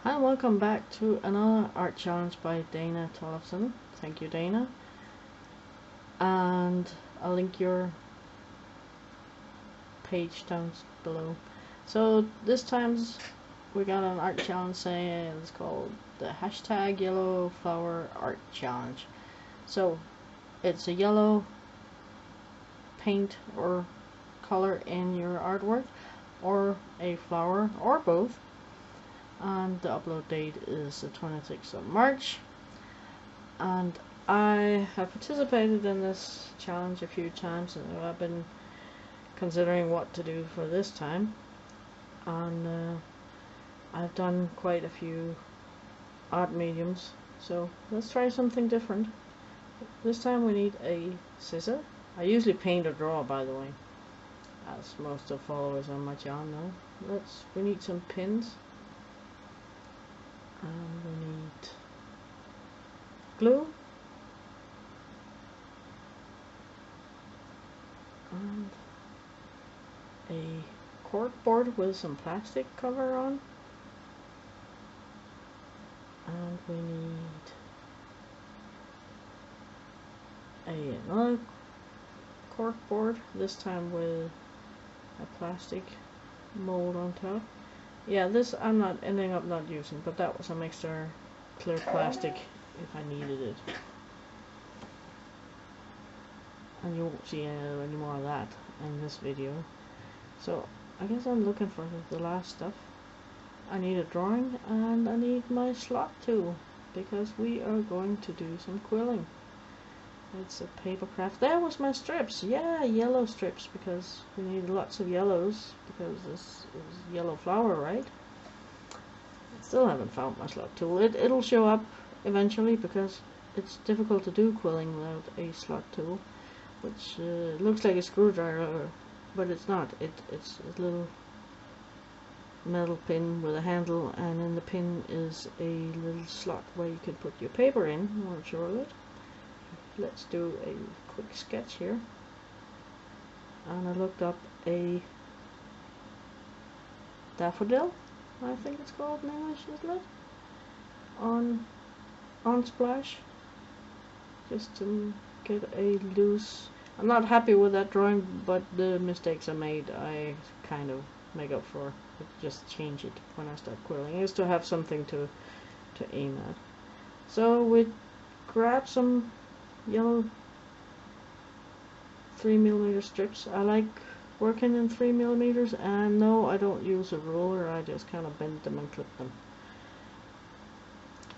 And welcome back to another art challenge by Dana Tollefson. Thank you, Dana. And I'll link your page down below. So this time we got an art challenge saying it's called the hashtag yellow flower art challenge. So it's a yellow paint or color in your artwork, or a flower, or both. And the upload date is the 26th of March, and I have participated in this challenge a few times, and I've been considering what to do for this time, and I've done quite a few art mediums, so let's try something different. This time we need a scissor. I usually paint or draw, by the way, as most of the followers on my channel know. We need some pins. And we need glue and a cork board with some plastic cover on, and we need another cork board, this time with a plastic mold on top. Yeah, this I'm not ending up not using, but that was some extra clear plastic if I needed it. And you won't see any more of that in this video. So I guess I'm looking for the last stuff. I need a drawing, and I need my slot tool, because we are going to do some quilling. It's a papercraft. There was my strips. Yeah, yellow strips, because we need lots of yellows, because this is yellow flower, right? I still haven't found my slot tool. It'll show up eventually, because it's difficult to do quilling without a slot tool, which looks like a screwdriver, but it's not. It's a little metal pin with a handle, and in the pin is a little slot where you can put your paper in or Xargot. Let's do a quick sketch here, and I looked up a daffodil, I think it's called in English, isn't it? On Splash, just to get a loose. I'm not happy with that drawing, but the mistakes I made I kind of make up for. Just change it when I start quilling, is to have something to aim at. So we grab some yellow 3mm strips. I like working in 3mm, and no, I don't use a ruler. I just kind of bend them and clip them.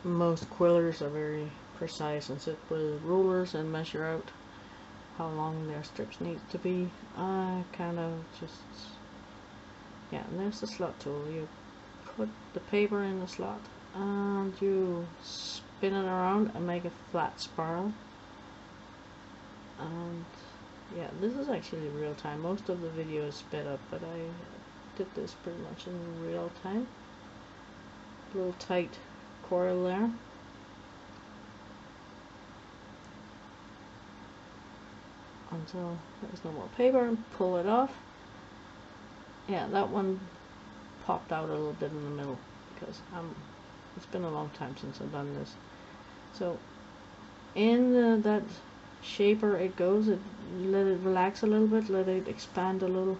Most quillers are very precise and sit with rulers and measure out how long their strips need to be. I kind of just, yeah, and there's the slot tool. You put the paper in the slot and you spin it around and make a flat spiral. And yeah, this is actually real time. Most of the video is sped up, but I did this pretty much in real time. A little tight coil there. Until there's no more paper, and pull it off. Yeah, that one popped out a little bit in the middle, because it's been a long time since I've done this. So in that shaper it goes, let it relax a little bit, let it expand a little.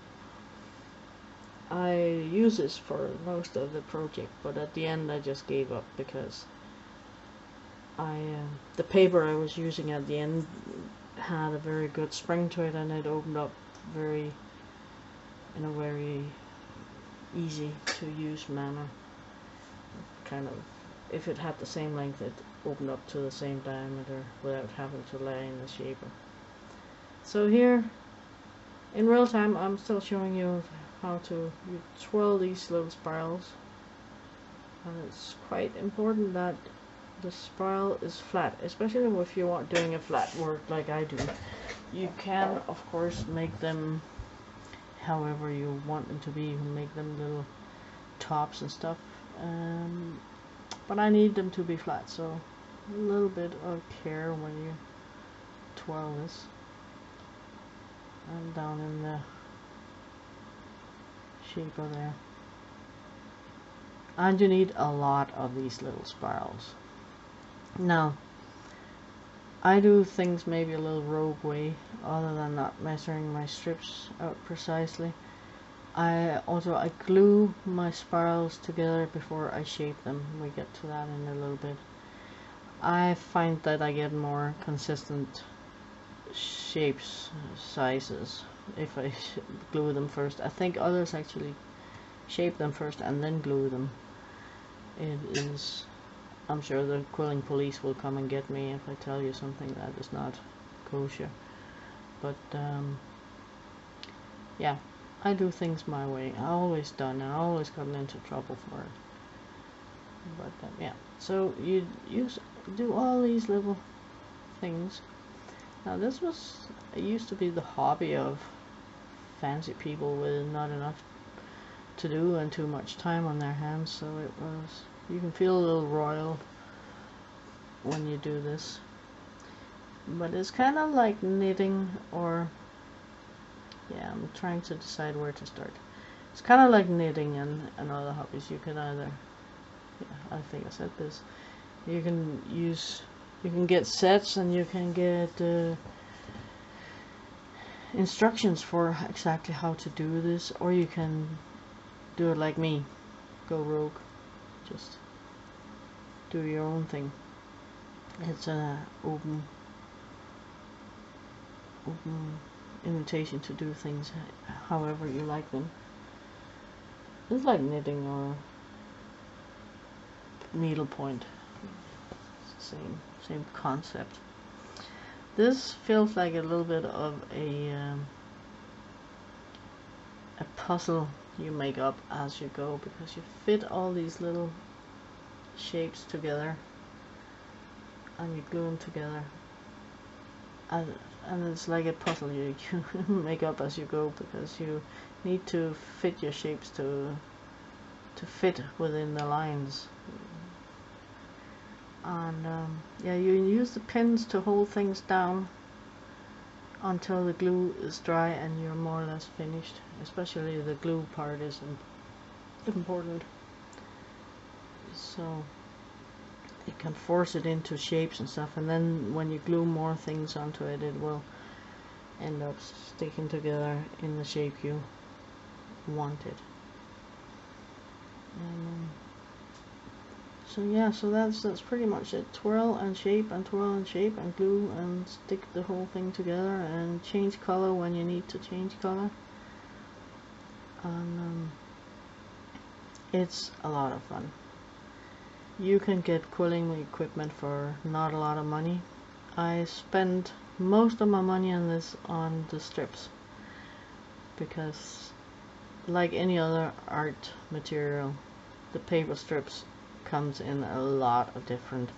I use this for most of the project, but at the end I just gave up, because the paper I was using at the end had a very good spring to it, and it opened up in a very easy to use manner. Kind of, if it had the same length, it opened up to the same diameter without having to lay in the shaper. So here in real time I'm still showing you how to twirl these little spirals, and it's quite important that the spiral is flat, especially if you are doing a flat work like I do. You can of course make them however you want them to be. You can make them little tops and stuff, but I need them to be flat, so a little bit of care when you twirl this. And down in the shaper there. and you need a lot of these little spirals. Now, I do things maybe a little rogue way, other than not measuring my strips out precisely. I glue my spirals together before I shape them. We get to that in a little bit. I find that I get more consistent shapes, sizes, if I glue them first. I think others actually shape them first and then glue them. It is, I'm sure the quilling police will come and get me if I tell you something that is not kosher. But yeah, I do things my way. I always done, and I always gotten into trouble for it. But yeah, so you do all these little things. Now this used to be the hobby of fancy people with not enough to do and too much time on their hands, so you can feel a little royal when you do this. But it's kind of like knitting, or yeah, I'm trying to decide where to start. It's kind of like knitting and other hobbies. You can either, yeah, I think I said this, you can get sets, and you can get instructions for exactly how to do this, or you can do it like me, go rogue, just do your own thing. It's an open invitation to do things however you like them. It's like knitting or needlepoint. It's the same concept. This feels like a little bit of a puzzle you make up as you go, because you fit all these little shapes together and you glue them together, and it's like a puzzle you make up as you go, because you need to fit your shapes to fit within the lines. And yeah, you use the pins to hold things down until the glue is dry and you're more or less finished. Especially the glue part is important, so it can force it into shapes and stuff, and then when you glue more things onto it, it will end up sticking together in the shape you want it. So yeah, so that's pretty much it. Twirl and shape, and twirl and shape, and glue and stick the whole thing together, and change color when you need to change color. And it's a lot of fun. You can get quilling equipment for not a lot of money. I spend most of my money on this on the strips, because like any other art material, the paper strips comes in a lot of different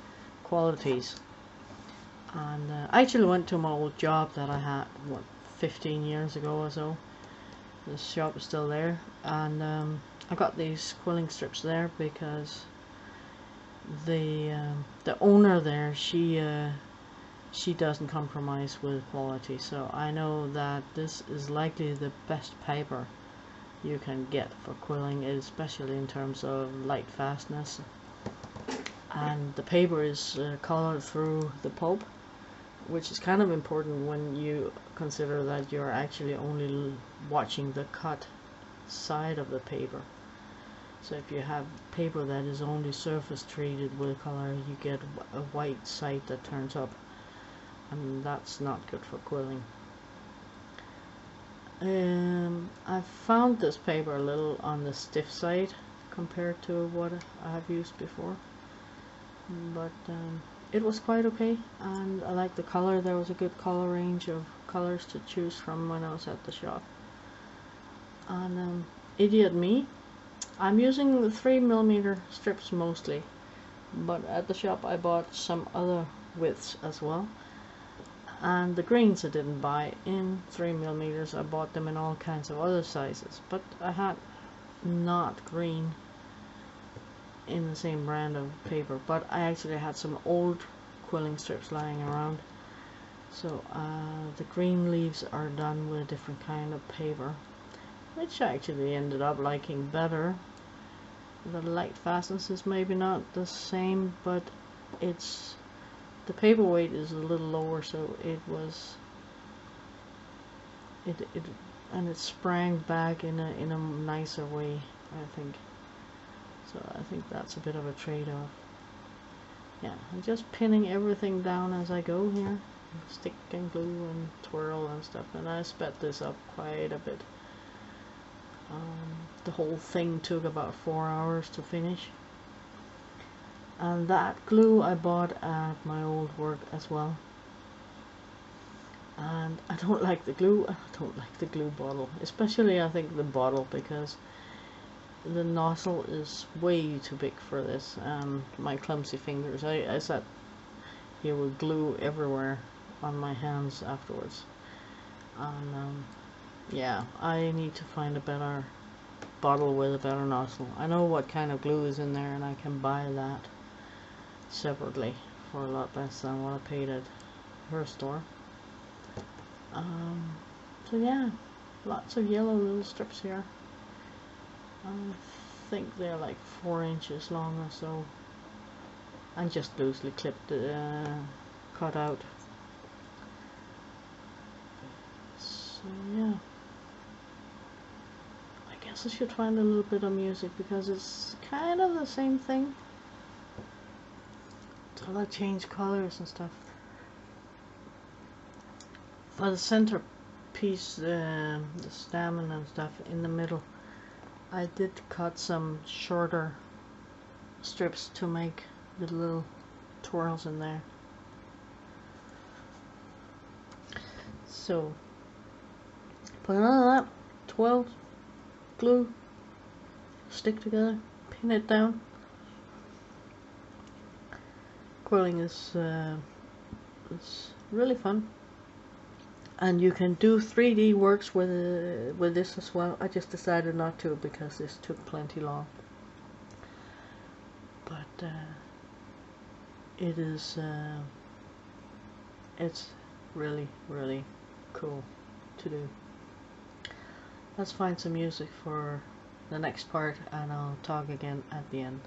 qualities. And I actually went to my old job that I had 15 years ago or so. The shop is still there, and I got these quilling strips there because the owner there, she doesn't compromise with quality, so I know that this is likely the best paper you can get for quilling, especially in terms of light fastness. And the paper is colored through the pulp, which is kind of important when you consider that you're actually only watching the cut side of the paper. So if you have paper that is only surface treated with color, you get a white side that turns up, and that's not good for quilling. I found this paper a little on the stiff side compared to what I have used before, but it was quite okay, and I liked the color. There was a good color range of colors to choose from when I was at the shop. And idiot me, I'm using the 3mm strips mostly, but at the shop I bought some other widths as well. And the greens I didn't buy in 3mm, I bought them in all kinds of other sizes, but I had not green in the same brand of paper, but I actually had some old quilling strips lying around, so the green leaves are done with a different kind of paper, which I actually ended up liking better, the light fastness is maybe not the same, but it's the paperweight is a little lower, so it and it sprang back in a nicer way, I think. So I think that's a bit of a trade-off. Yeah, I'm just pinning everything down as I go here. Stick and glue and twirl and stuff, and I sped this up quite a bit. The whole thing took about 4 hours to finish. And that glue I bought at my old work as well. And I don't like the glue, I don't like the glue bottle. Especially I think the bottle, because the nozzle is way too big for this. And my clumsy fingers, I sat here with glue everywhere on my hands afterwards. And yeah, I need to find a better bottle with a better nozzle. I know what kind of glue is in there, and I can buy that separately for a lot less than what I paid at her store. So yeah, lots of yellow little strips here. I think they're like 4 inches long or so, and just loosely clipped, cut out. So yeah, I guess I should find a little bit of music, because it's kind of the same thing. So I change colors and stuff. For the center piece, the stamina and stuff in the middle, I did cut some shorter strips to make the little twirls in there. So put none of that, 12, glue, stick together, pin it down. Quilling is it's really fun, and you can do 3D works with this as well. I just decided not to because this took plenty long, but it is it's really cool to do. Let's find some music for the next part, and I'll talk again at the end.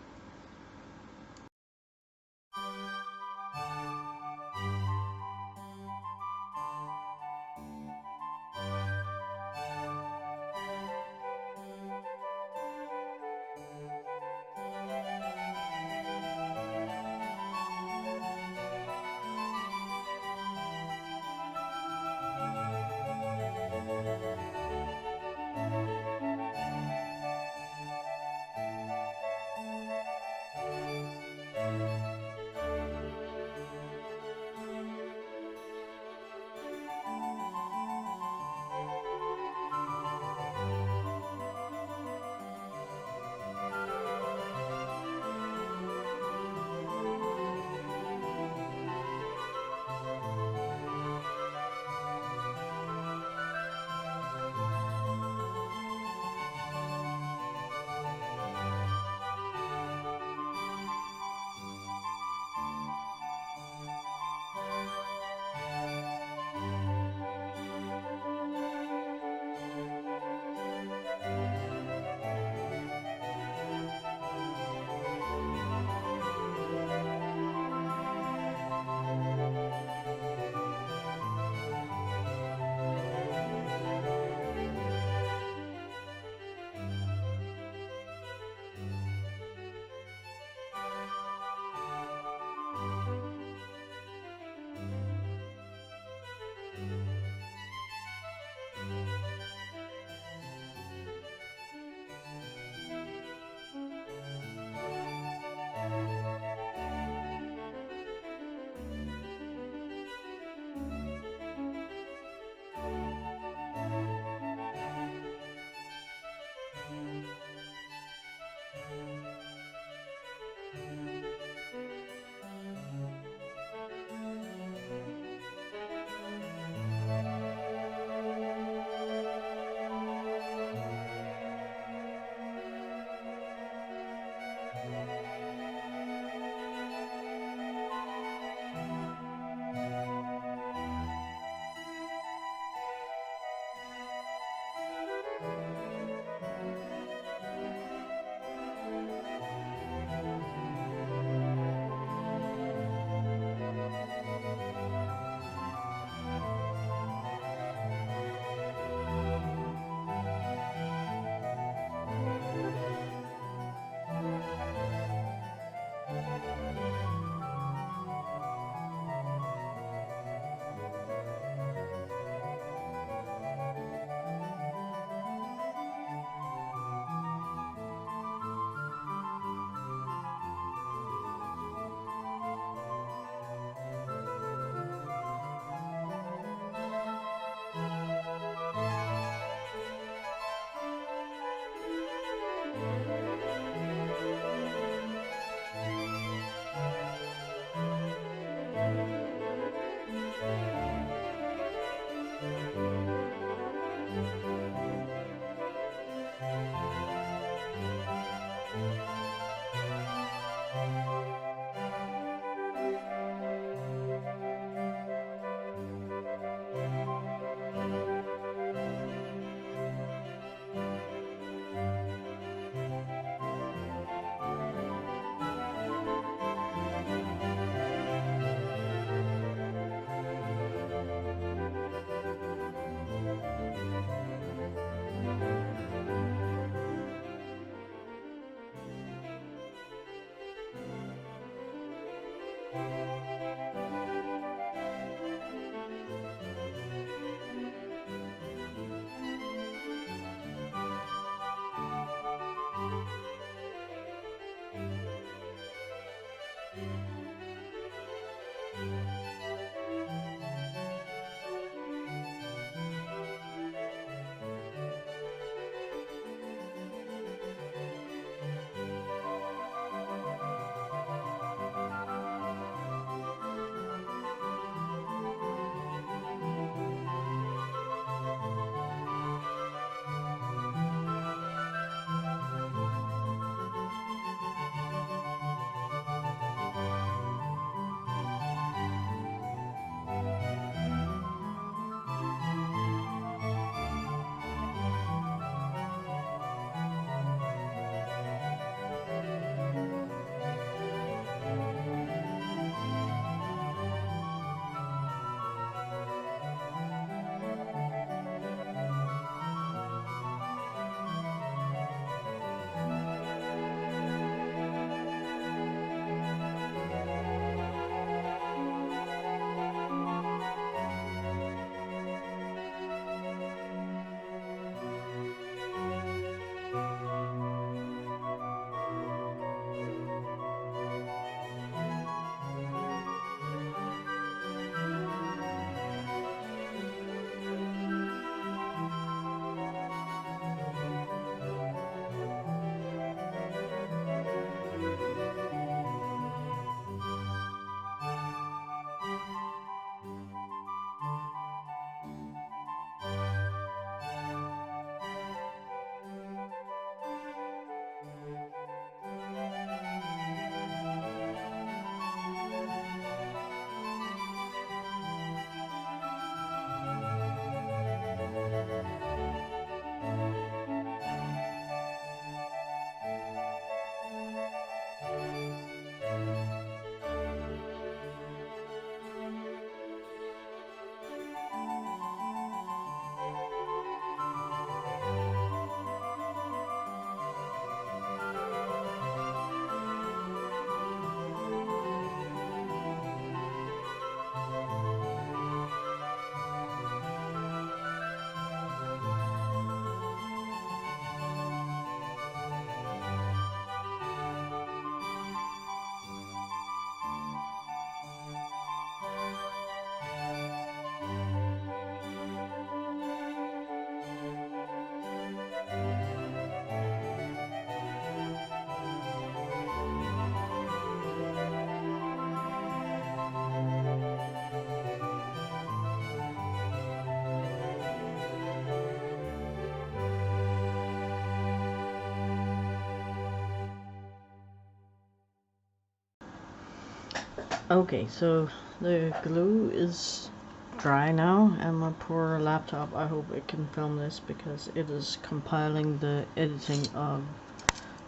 Okay, so the glue is dry now, and my poor laptop, I hope it can film this because it is compiling the editing of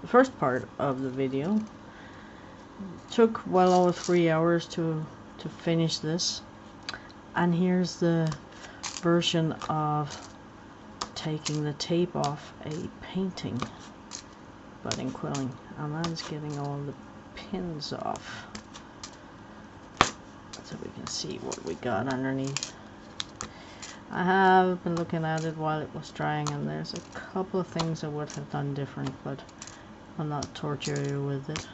the first part of the video. It took well over 3 hours to finish this, and here's the version of taking the tape off a painting, but in quilling, and that is getting all the pins off. So we can see what we got underneath. I have been looking at it while it was drying, and there's a couple of things I would have done different, but I'll not torture you with it.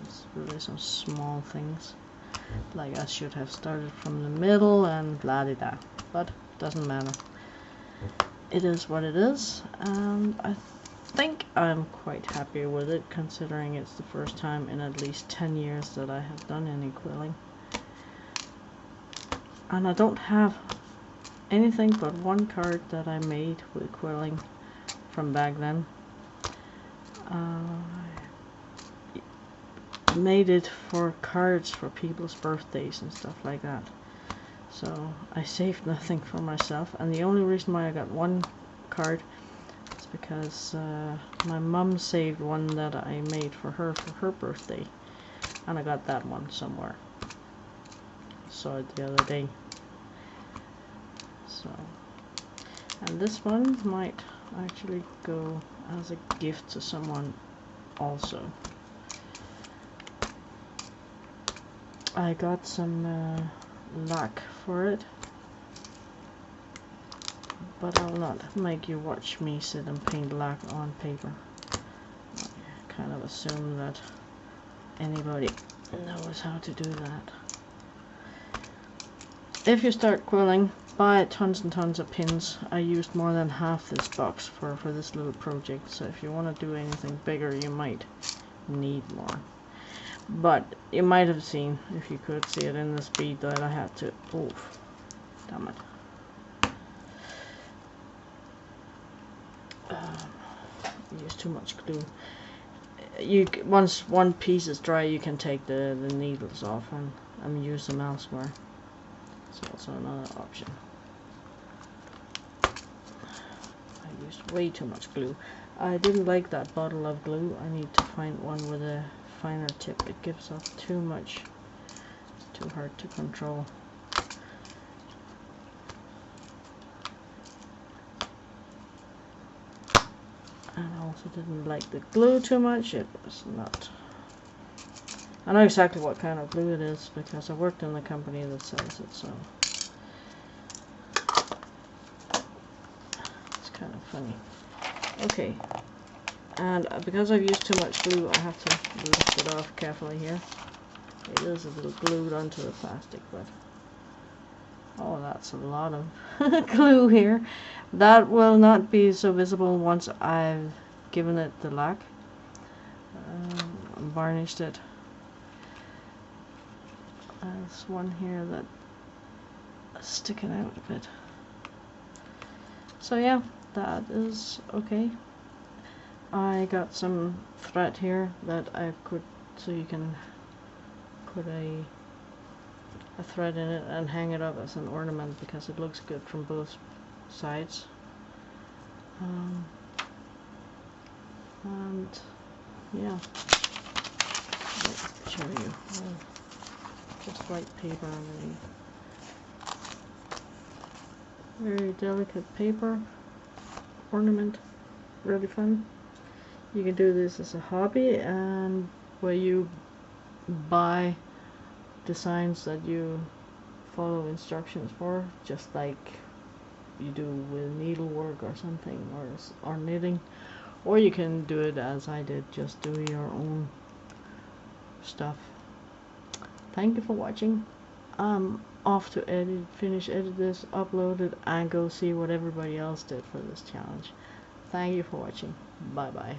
It's really some small things, like I should have started from the middle and blah de da, but doesn't matter. It is what it is, and I think I'm quite happy with it, considering it's the first time in at least 10 years that I have done any quilling. And I don't have anything but one card that I made with quilling from back then. I made it for cards for people's birthdays and stuff like that. So I saved nothing for myself, and the only reason why I got one card is because my mum saved one that I made for her birthday, and I got that one somewhere. Saw it the other day. So, and this one might actually go as a gift to someone also. I got some lac for it, but I'll not make you watch me sit and paint lac on paper. I kind of assume that anybody knows how to do that. If you start quilling, buy tons and tons of pins. I used more than half this box for this little project, so if you want to do anything bigger you might need more. But you might have seen, if you could see it in the speed, that I had to, oof, damn it, use too much glue. Once one piece is dry, you can take the needles off and use them elsewhere. It's also another option. I used way too much glue. I didn't like that bottle of glue. I need to find one with a finer tip. It gives off too much. It's too hard to control. And I also didn't like the glue too much. It was not... I know exactly what kind of glue it is because I worked in the company that sells it, so it's kind of funny. Okay, and because I've used too much glue, I have to lift it off carefully here. It is a little glued onto the plastic, but oh, that's a lot of glue here. That will not be so visible once I've given it the lac, varnished it. There's one here that is sticking out a bit. So yeah, that is okay. I got some thread here that I could, so you can put a thread in it and hang it up as an ornament because it looks good from both sides. And yeah, I'll show you. Just white paper underneath. Very delicate paper ornament, really fun. You can do this as a hobby, and where you buy designs that you follow instructions for, just like you do with needlework or something, or knitting, or you can do it as I did, just do your own stuff. Thank you for watching. I'm off to finish edit this, upload it, and go see what everybody else did for this challenge. Thank you for watching. Bye bye.